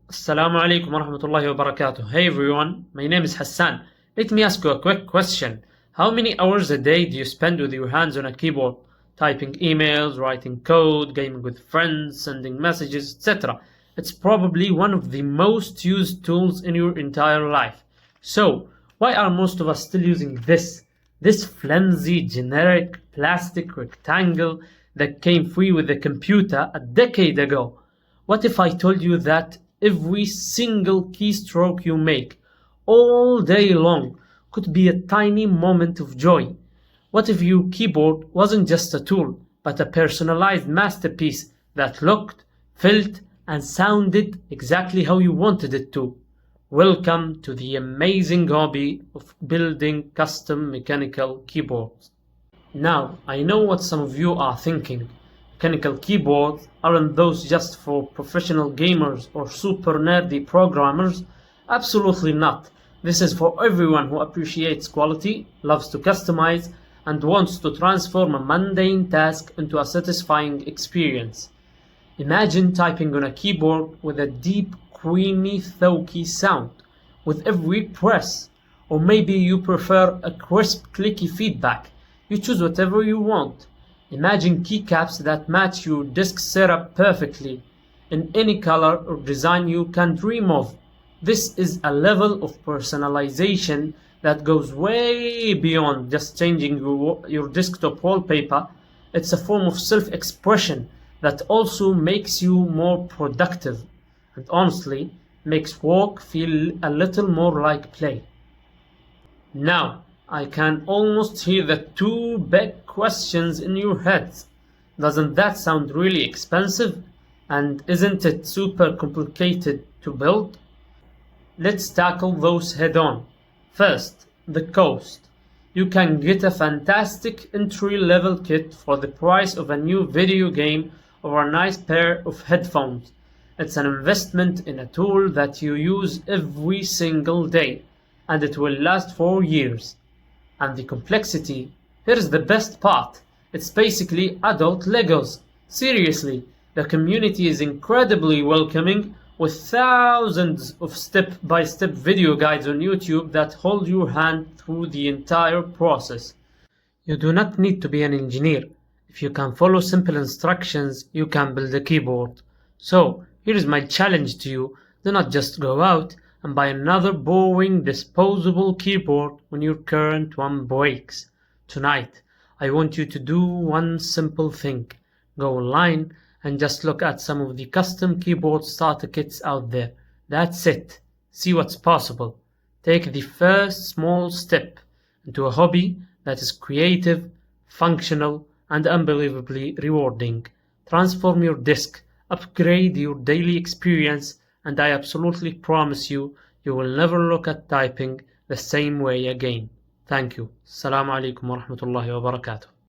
Assalamu alaikum wa rahmatullahi wa barakatuh. Hey everyone, my name is Hassan. Let me ask you a quick question. How many hours a day do you spend with your hands on a keyboard? Typing emails, writing code, gaming with friends, sending messages, etc. It's probably one of the most used tools in your entire life. So, why are most of us still using this flimsy, generic, plastic rectangle that came free with the computer a decade ago? What if I told you that every single keystroke you make all day long could be a tiny moment of joy? What if your keyboard wasn't just a tool, but a personalized masterpiece that looked, felt, and sounded exactly how you wanted it to? Welcome to the amazing hobby of building custom mechanical keyboards. Now, I know what some of you are thinking. Mechanical keyboards aren't those just for professional gamers or super nerdy programmers? Absolutely not. This is for everyone who appreciates quality, loves to customize, and wants to transform a mundane task into a satisfying experience. Imagine typing on a keyboard with a deep, creamy, thauky sound with every press. Or maybe you prefer a crisp, clicky feedback. You choose whatever you want. Imagine keycaps that match your disk setup perfectly in any color or design you can dream of. This is a level of personalization that goes way beyond just changing your desktop wallpaper. It's a form of self-expression that also makes you more productive and honestly makes work feel a little more like play. Now, I can almost hear the two big questions in your heads. Doesn't that sound really expensive? And isn't it super complicated to build? Let's tackle those head on. First, the cost. You can get a fantastic entry-level kit for the price of a new video game or a nice pair of headphones. It's an investment in a tool that you use every single day, and it will last for years. And the complexity, here's the best part. It's basically adult Legos. Seriously, the community is incredibly welcoming with thousands of step-by-step video guides on YouTube that hold your hand through the entire process. You do not need to be an engineer. If you can follow simple instructions, you can build a keyboard. So, here is my challenge to you. Do not just go out and buy another boring disposable keyboard when your current one breaks. Tonight, I want you to do one simple thing. Go online and just look at some of the custom keyboard starter kits out there. That's it. See what's possible. Take the first small step into a hobby that is creative, functional, and unbelievably rewarding. Transform your disk, upgrade your daily experience, and I absolutely promise you, you will never look at typing the same way again. Thank you. Assalamu alaikum wa rahmatullahi wa barakatuh.